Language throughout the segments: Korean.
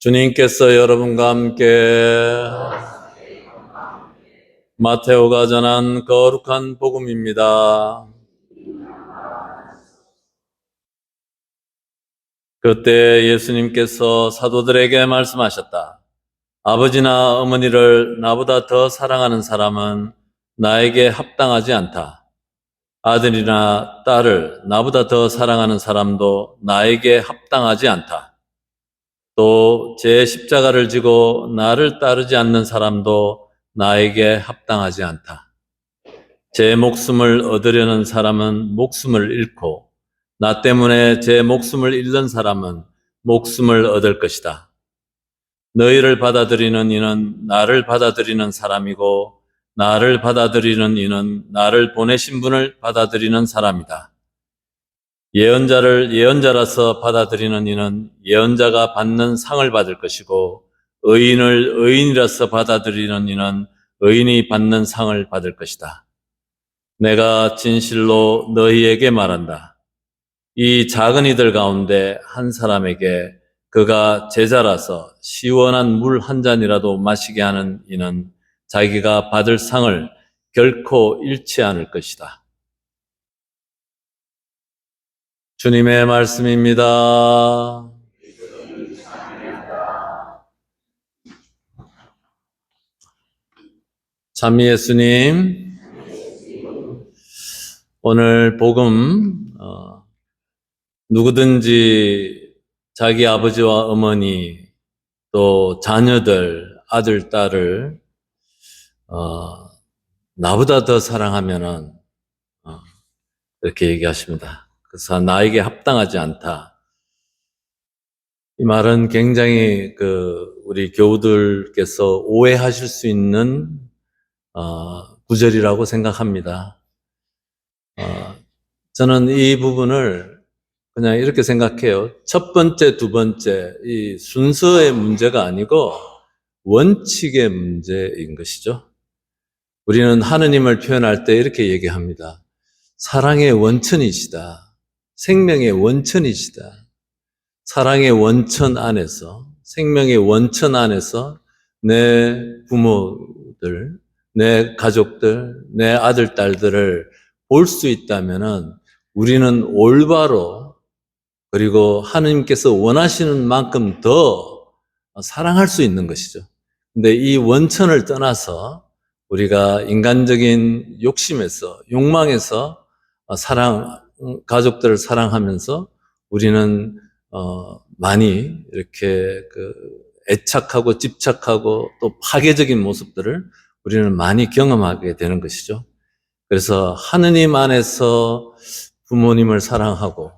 주님께서 여러분과 함께 마테오가 전한 거룩한 복음입니다. 그때 예수님께서 사도들에게 말씀하셨다. 아버지나 어머니를 나보다 더 사랑하는 사람은 나에게 합당하지 않다. 아들이나 딸을 나보다 더 사랑하는 사람도 나에게 합당하지 않다. 또 제 십자가를 지고 나를 따르지 않는 사람도 나에게 합당하지 않다. 제 목숨을 얻으려는 사람은 목숨을 잃고 나 때문에 제 목숨을 잃는 사람은 목숨을 얻을 것이다. 너희를 받아들이는 이는 나를 받아들이는 사람이고 나를 받아들이는 이는 나를 보내신 분을 받아들이는 사람이다. 예언자를 예언자라서 받아들이는 이는 예언자가 받는 상을 받을 것이고 의인을 의인이라서 받아들이는 이는 의인이 받는 상을 받을 것이다. 내가 진실로 너희에게 말한다. 이 작은 이들 가운데 한 사람에게 그가 제자라서 시원한 물 한 잔이라도 마시게 하는 이는 자기가 받을 상을 결코 잃지 않을 것이다. 주님의 말씀입니다. 참 예수님, 오늘 복음 누구든지 자기 아버지와 어머니 또 자녀들, 아들, 딸을 나보다 더 사랑하면은 이렇게 얘기하십니다. 그래서 나에게 합당하지 않다. 이 말은 굉장히 우리 교우들께서 오해하실 수 있는 구절이라고 생각합니다. 저는 이 부분을 그냥 이렇게 생각해요. 첫 번째, 두 번째, 이 순서의 문제가 아니고 원칙의 문제인 것이죠. 우리는 하느님을 표현할 때 이렇게 얘기합니다. 사랑의 원천이시다. 생명의 원천이시다. 사랑의 원천 안에서, 생명의 원천 안에서 내 부모들, 내 가족들, 내 아들, 딸들을 볼 수 있다면은 우리는 올바로 그리고 하느님께서 원하시는 만큼 더 사랑할 수 있는 것이죠. 근데 이 원천을 떠나서 우리가 인간적인 욕심에서, 욕망에서 가족들을 사랑하면서 우리는 많이 이렇게 애착하고 집착하고 또 파괴적인 모습들을 우리는 많이 경험하게 되는 것이죠. 그래서 하느님 안에서 부모님을 사랑하고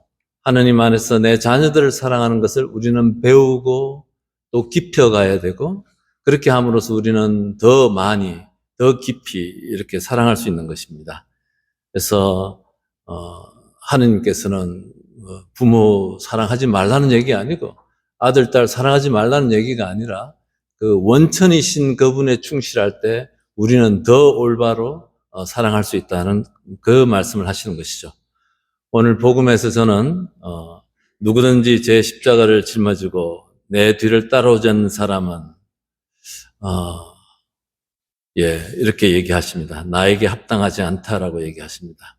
하느님 안에서 내 자녀들을 사랑하는 것을 우리는 배우고 또 깊혀가야 되고 그렇게 함으로써 우리는 더 많이, 더 깊이 이렇게 사랑할 수 있는 것입니다. 그래서 하느님께서는 부모 사랑하지 말라는 얘기 아니고 아들, 딸 사랑하지 말라는 얘기가 아니라 그 원천이신 그분에 충실할 때 우리는 더 올바로 사랑할 수 있다는 그 말씀을 하시는 것이죠. 오늘 복음에서 저는 누구든지 제 십자가를 짊어지고 내 뒤를 따라오지 않는 사람은 이렇게 얘기하십니다. 나에게 합당하지 않다라고 얘기하십니다.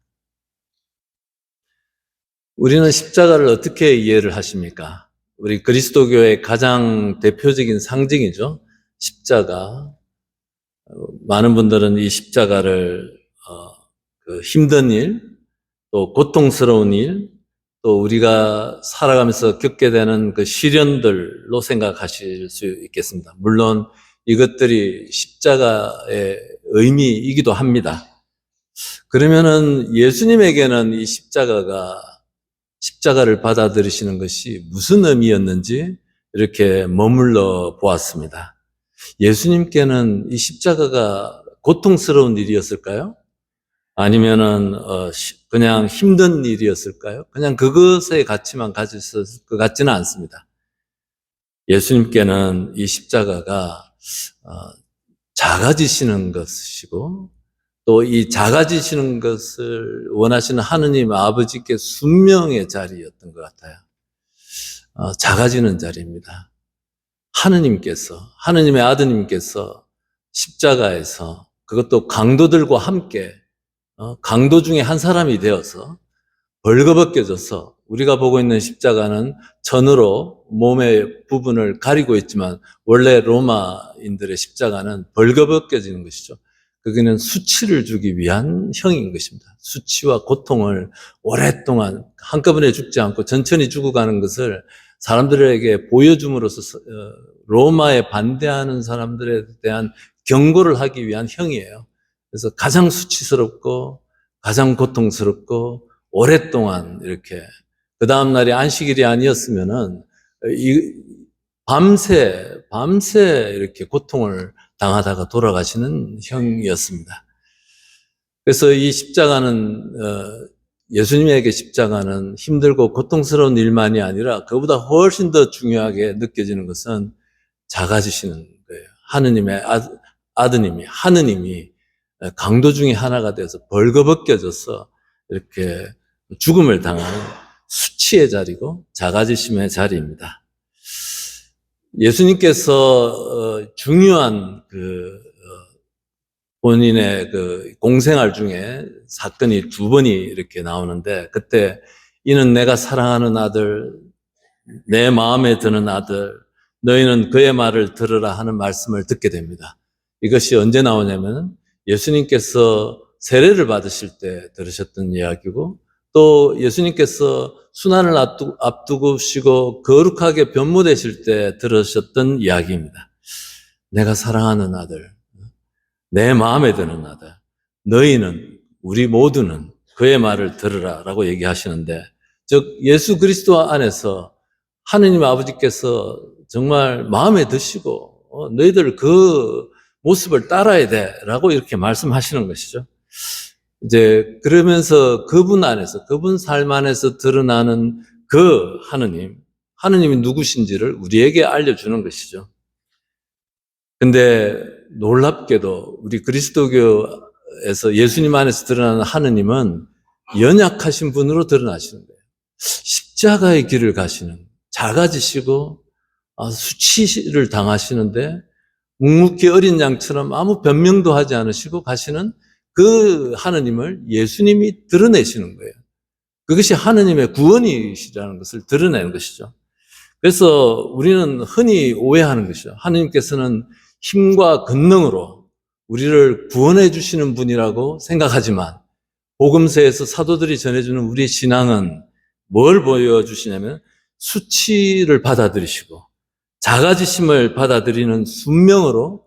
우리는 십자가를 어떻게 이해를 하십니까? 우리 그리스도교의 가장 대표적인 상징이죠. 십자가. 많은 분들은 이 십자가를 힘든 일, 또 고통스러운 일, 또 우리가 살아가면서 겪게 되는 그 시련들로 생각하실 수 있겠습니다. 물론 이것들이 십자가의 의미이기도 합니다. 그러면은 예수님에게는 이 십자가를 받아들이시는 것이 무슨 의미였는지 이렇게 머물러 보았습니다. 예수님께는 이 십자가가 고통스러운 일이었을까요? 아니면은 그냥 힘든 일이었을까요? 그냥 그것의 가치만 가졌을 것 같지는 않습니다. 예수님께는 이 십자가가 작아지시는 것이고 또 이 작아지시는 것을 원하시는 하느님 아버지께 순명의 자리였던 것 같아요. 작아지는 자리입니다. 하느님의 아드님께서 십자가에서 그것도 강도들과 함께 강도 중에 한 사람이 되어서 벌거벗겨져서 우리가 보고 있는 십자가는 천으로 몸의 부분을 가리고 있지만 원래 로마인들의 십자가는 벌거벗겨지는 것이죠. 거기는 수치를 주기 위한 형인 것입니다. 수치와 고통을 오랫동안 한꺼번에 죽지 않고 천천히 죽어가는 것을 사람들에게 보여줌으로써 로마에 반대하는 사람들에 대한 경고를 하기 위한 형이에요. 그래서 가장 수치스럽고 가장 고통스럽고 오랫동안 이렇게 그 다음 날이 안식일이 아니었으면은 밤새 이렇게 고통을 당하다가 돌아가시는 형이었습니다. 그래서 이 십자가는 예수님에게 십자가는 힘들고 고통스러운 일만이 아니라 그보다 훨씬 더 중요하게 느껴지는 것은 작아지시는 거예요. 하느님의 아드님이 하느님이 강도 중에 하나가 돼서 벌거벗겨져서 이렇게 죽음을 당하는 수치의 자리고 작아지심의 자리입니다. 예수님께서 중요한 본인의 공생활 중에 사건이 두 번이 이렇게 나오는데 그때 이는 내가 사랑하는 아들, 내 마음에 드는 아들, 너희는 그의 말을 들으라 하는 말씀을 듣게 됩니다. 이것이 언제 나오냐면 예수님께서 세례를 받으실 때 들으셨던 이야기고 또 예수님께서 순환을 앞두고 거룩하게 변모되실 때 들으셨던 이야기입니다. 내가 사랑하는 아들, 내 마음에 드는 아들, 너희는 우리 모두는 그의 말을 들으라 라고 얘기하시는데 즉 예수 그리스도 안에서 하느님 아버지께서 정말 마음에 드시고 너희들 그 모습을 따라야 돼 라고 이렇게 말씀하시는 것이죠. 이제 그러면서 그분 안에서 그분 삶 안에서 드러나는 그 하느님이 누구신지를 우리에게 알려주는 것이죠. 근데 놀랍게도 우리 그리스도교에서 예수님 안에서 드러나는 하느님은 연약하신 분으로 드러나시는 거예요. 십자가의 길을 가시는 작아지시고 수치를 당하시는데 묵묵히 어린 양처럼 아무 변명도 하지 않으시고 가시는 그 하느님을 예수님이 드러내시는 거예요. 그것이 하느님의 구원이시라는 것을 드러내는 것이죠. 그래서 우리는 흔히 오해하는 것이죠. 하느님께서는 힘과 권능으로 우리를 구원해 주시는 분이라고 생각하지만 복음서에서 사도들이 전해주는 우리의 신앙은 뭘 보여주시냐면 수치를 받아들이시고 작아지심을 받아들이는 순명으로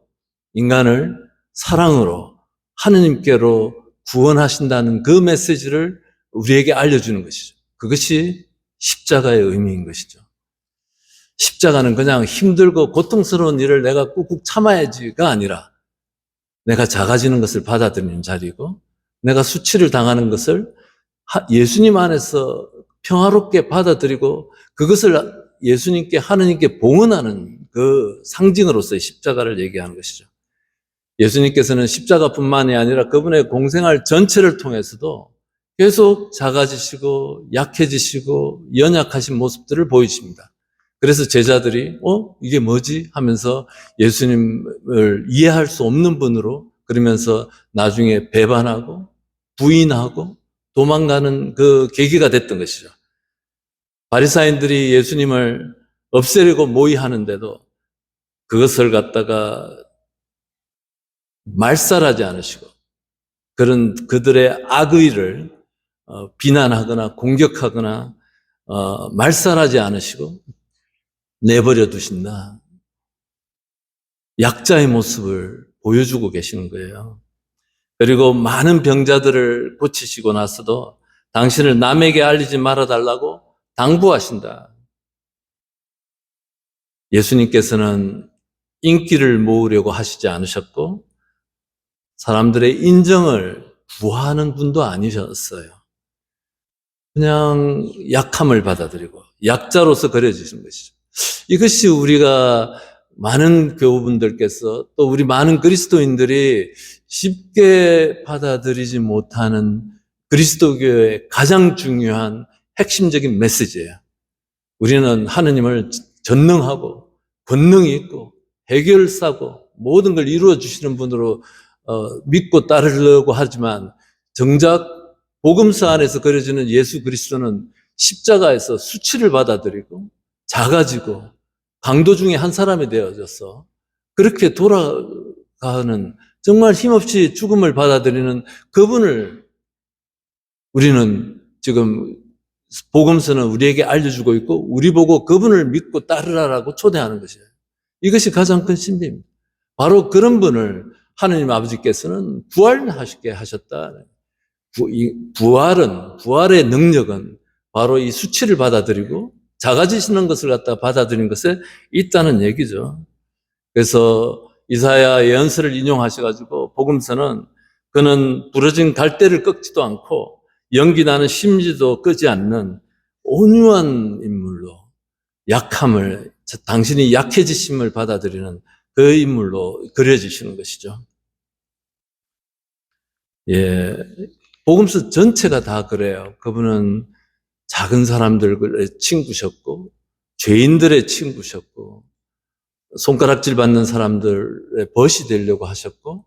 인간을 사랑으로 하느님께로 구원하신다는 그 메시지를 우리에게 알려주는 것이죠. 그것이 십자가의 의미인 것이죠. 십자가는 그냥 힘들고 고통스러운 일을 내가 꾹꾹 참아야지가 아니라 내가 작아지는 것을 받아들이는 자리고 내가 수치를 당하는 것을 예수님 안에서 평화롭게 받아들이고 그것을 예수님께 하느님께 봉헌하는 그 상징으로서의 십자가를 얘기하는 것이죠. 예수님께서는 십자가뿐만이 아니라 그분의 공생활 전체를 통해서도 계속 작아지시고 약해지시고 연약하신 모습들을 보이십니다. 그래서 제자들이 이게 뭐지? 하면서 예수님을 이해할 수 없는 분으로 그러면서 나중에 배반하고 부인하고 도망가는 그 계기가 됐던 것이죠. 바리사인들이 예수님을 없애려고 모의하는데도 그것을 갖다가 말살하지 않으시고 그런 그들의 악의를 비난하거나 공격하거나 말살하지 않으시고 내버려 두신다. 약자의 모습을 보여주고 계시는 거예요. 그리고 많은 병자들을 고치시고 나서도 당신을 남에게 알리지 말아달라고 당부하신다. 예수님께서는 인기를 모으려고 하시지 않으셨고 사람들의 인정을 구하는 분도 아니셨어요. 그냥 약함을 받아들이고 약자로서 그려지신 것이죠. 이것이 우리가 많은 교우분들께서 또 우리 많은 그리스도인들이 쉽게 받아들이지 못하는 그리스도교의 가장 중요한 핵심적인 메시지예요. 우리는 하느님을 전능하고 권능이 있고 해결사고 모든 걸 이루어 주시는 분으로 믿고 따르려고 하지만 정작 복음서 안에서 그려지는 예수 그리스도는 십자가에서 수치를 받아들이고 작아지고 강도 중에 한 사람이 되어져서 그렇게 돌아가는 정말 힘없이 죽음을 받아들이는 그분을 우리는 지금 복음서는 우리에게 알려주고 있고 우리 보고 그분을 믿고 따르라라고 초대하는 것이에요. 이것이 가장 큰 신비입니다. 바로 그런 분을 하느님 아버지께서는 부활하시게 하셨다. 부활의 능력은 바로 이 수치를 받아들이고 작아지시는 것을 갖다 받아들인 것에 있다는 얘기죠. 그래서 이사야 예언서를 인용하셔가지고 복음서는 그는 부러진 갈대를 꺾지도 않고 연기 나는 심지도 끄지 않는 온유한 인물로 약함을, 당신이 약해지심을 받아들이는 그 인물로 그려지시는 것이죠. 예, 복음서 전체가 다 그래요. 그분은 작은 사람들의 친구셨고 죄인들의 친구셨고 손가락질 받는 사람들의 벗이 되려고 하셨고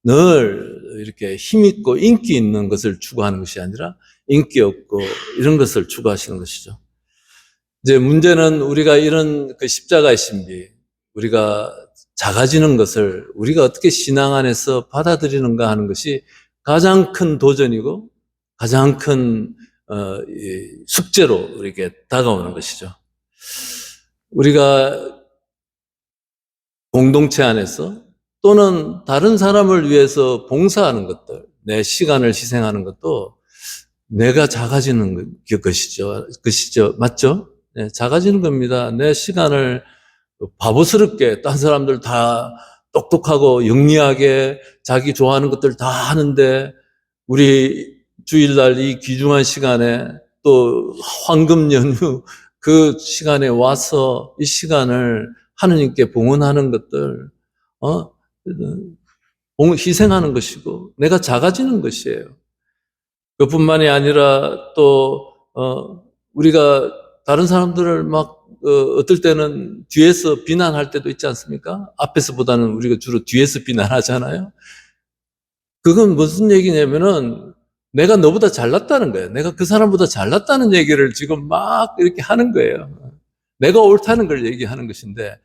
늘 이렇게 힘있고 인기 있는 것을 추구하는 것이 아니라 인기 없고 이런 것을 추구하시는 것이죠. 이제 문제는 우리가 이런 그 십자가의 신비, 우리가 작아지는 것을 우리가 어떻게 신앙 안에서 받아들이는가 하는 것이 가장 큰 도전이고 가장 큰 숙제로 우리에게 다가오는 것이죠. 우리가 공동체 안에서 또는 다른 사람을 위해서 봉사하는 것들, 내 시간을 희생하는 것도 내가 작아지는 것이죠. 맞죠? 네, 작아지는 겁니다. 내 시간을 바보스럽게 딴 사람들 다 똑똑하고 영리하게 자기 좋아하는 것들 다 하는데 우리 주일날 이 귀중한 시간에 또 황금 연휴 그 시간에 와서 이 시간을 하느님께 봉헌하는 것들, 희생하는 것이고 내가 작아지는 것이에요. 그뿐만이 아니라 또 우리가 다른 사람들을 막 어떨 때는 뒤에서 비난할 때도 있지 않습니까? 앞에서보다는 우리가 주로 뒤에서 비난하잖아요. 그건 무슨 얘기냐면은 내가 너보다 잘났다는 거예요. 내가 그 사람보다 잘났다는 얘기를 지금 막 이렇게 하는 거예요. 내가 옳다는 걸 얘기하는 것인데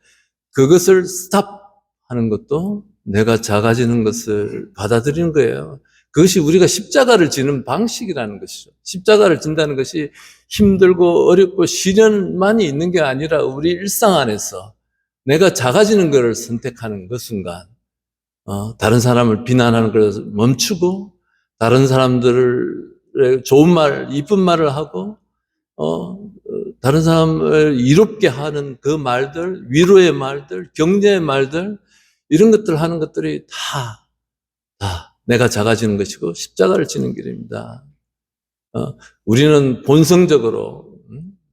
그것을 스탑하는 것도 내가 작아지는 것을 받아들이는 거예요. 그것이 우리가 십자가를 지는 방식이라는 것이죠. 십자가를 진다는 것이 힘들고 어렵고 시련만이 있는 게 아니라 우리 일상 안에서 내가 작아지는 것을 선택하는 그 순간 다른 사람을 비난하는 것을 멈추고 다른 사람들의 좋은 말, 이쁜 말을 하고 다른 사람을 이롭게 하는 그 말들, 위로의 말들, 격려의 말들 이런 것들 하는 것들이 다 내가 작아지는 것이고 십자가를 지는 길입니다. 우리는 본성적으로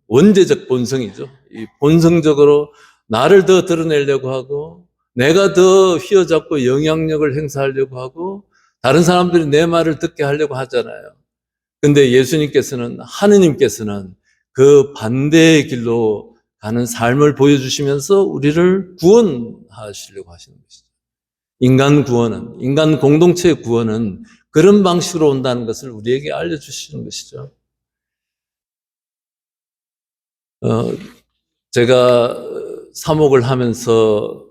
원죄적 본성이죠. 이 본성적으로 나를 더 드러내려고 하고 내가 더 휘어잡고 영향력을 행사하려고 하고 다른 사람들이 내 말을 듣게 하려고 하잖아요. 근데 예수님께서는 하느님께서는 그 반대의 길로 가는 삶을 보여주시면서 우리를 구원하시려고 하시는 것이죠. 인간 구원은, 인간 공동체의 구원은 그런 방식으로 온다는 것을 우리에게 알려주시는 것이죠. 제가 사목을 하면서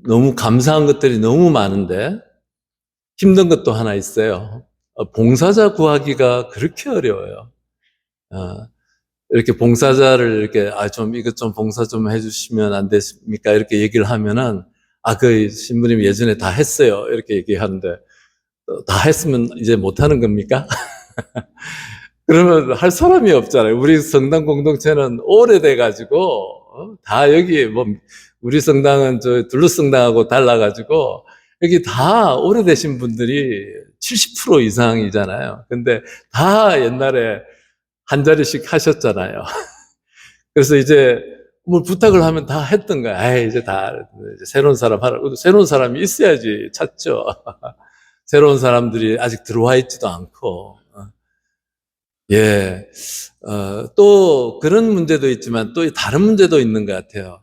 너무 감사한 것들이 너무 많은데 힘든 것도 하나 있어요. 봉사자 구하기가 그렇게 어려워요. 이렇게 봉사자를 이렇게 좀 이것 좀 봉사 좀 해주시면 안 됐습니까? 이렇게 얘기를 하면은 그 신부님 예전에 다 했어요. 이렇게 얘기하는데 다 했으면 이제 못하는 겁니까? 그러면 할 사람이 없잖아요. 우리 성당 공동체는 오래돼가지고 다 여기 뭐 우리 성당은 저 둘러 성당하고 달라가지고 여기 다 오래되신 분들이 70% 이상이잖아요. 근데 다 옛날에 한 자리씩 하셨잖아요. 그래서 이제 뭘 부탁을 하면 다 했던 거야. 이제 다 이제 새로운 사람 하라. 새로운 사람이 있어야지 찾죠. 새로운 사람들이 아직 들어와 있지도 않고. 예, 또 그런 문제도 있지만 또 다른 문제도 있는 것 같아요.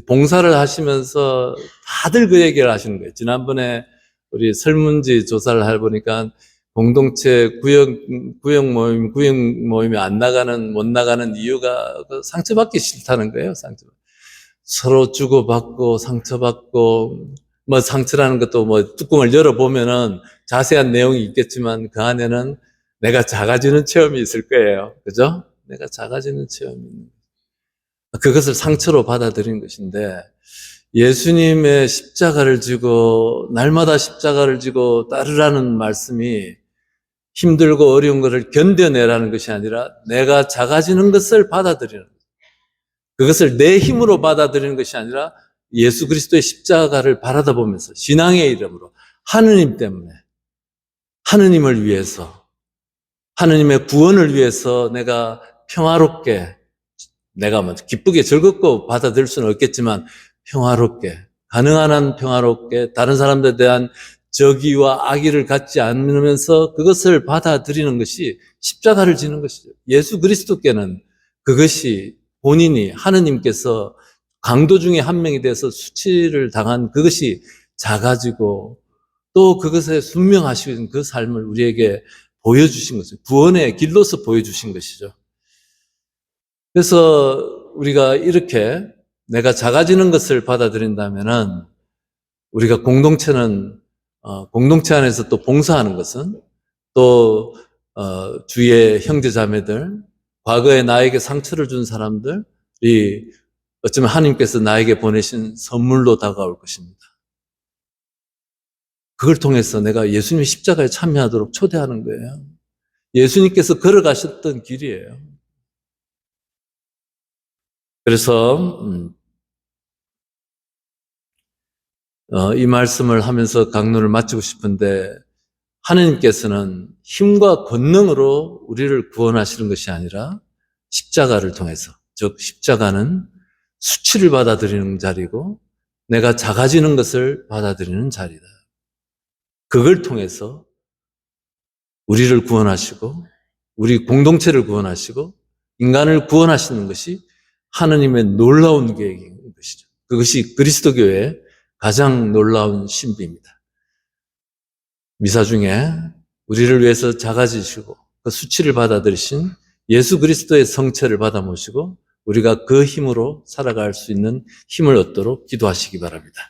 봉사를 하시면서 다들 그 얘기를 하시는 거예요. 지난번에 우리 설문지 조사를 해보니까 공동체 구역 모임이 못 나가는 이유가 그 상처받기 싫다는 거예요. 서로 주고받고 상처받고, 뭐 상처라는 것도 뭐 뚜껑을 열어보면은 자세한 내용이 있겠지만 그 안에는 내가 작아지는 체험이 있을 거예요. 그죠? 내가 작아지는 체험이 있는 거예요. 그것을 상처로 받아들인 것인데, 예수님의 십자가를 지고 날마다 십자가를 지고 따르라는 말씀이 힘들고 어려운 것을 견뎌내라는 것이 아니라 내가 작아지는 것을 받아들이는 거예요. 그것을 내 힘으로 받아들이는 것이 아니라 예수 그리스도의 십자가를 바라다 보면서 신앙의 이름으로 하느님 때문에, 하느님을 위해서, 하느님의 구원을 위해서 내가 평화롭게, 내가 먼저 기쁘게 즐겁고 받아들일 수는 없겠지만 평화롭게, 가능한 한 평화롭게 다른 사람들에 대한 적의와 악의를 갖지 않으면서 그것을 받아들이는 것이 십자가를 지는 것이죠. 예수 그리스도께는 그것이 본인이 하느님께서 강도 중에 한 명이 돼서 수치를 당한 그것이 작아지고 또 그것에 순명하신 그 삶을 우리에게 보여주신 것이죠. 구원의 길로서 보여주신 것이죠. 그래서 우리가 이렇게 내가 작아지는 것을 받아들인다면은 우리가 공동체 안에서 또 봉사하는 것은 또 주위의 형제 자매들, 과거에 나에게 상처를 준 사람들이 어쩌면 하나님께서 나에게 보내신 선물로 다가올 것입니다. 그걸 통해서 내가 예수님의 십자가에 참여하도록 초대하는 거예요. 예수님께서 걸어가셨던 길이에요. 그래서 이 말씀을 하면서 강론을 마치고 싶은데, 하느님께서는 힘과 권능으로 우리를 구원하시는 것이 아니라 십자가를 통해서, 즉 십자가는 수치를 받아들이는 자리고 내가 작아지는 것을 받아들이는 자리다. 그걸 통해서 우리를 구원하시고 우리 공동체를 구원하시고 인간을 구원하시는 것이 하느님의 놀라운 계획인 것이죠. 그것이 그리스도교회의 가장 놀라운 신비입니다. 미사 중에 우리를 위해서 작아지시고 그 수치를 받아들이신 예수 그리스도의 성체를 받아 모시고 우리가 그 힘으로 살아갈 수 있는 힘을 얻도록 기도하시기 바랍니다.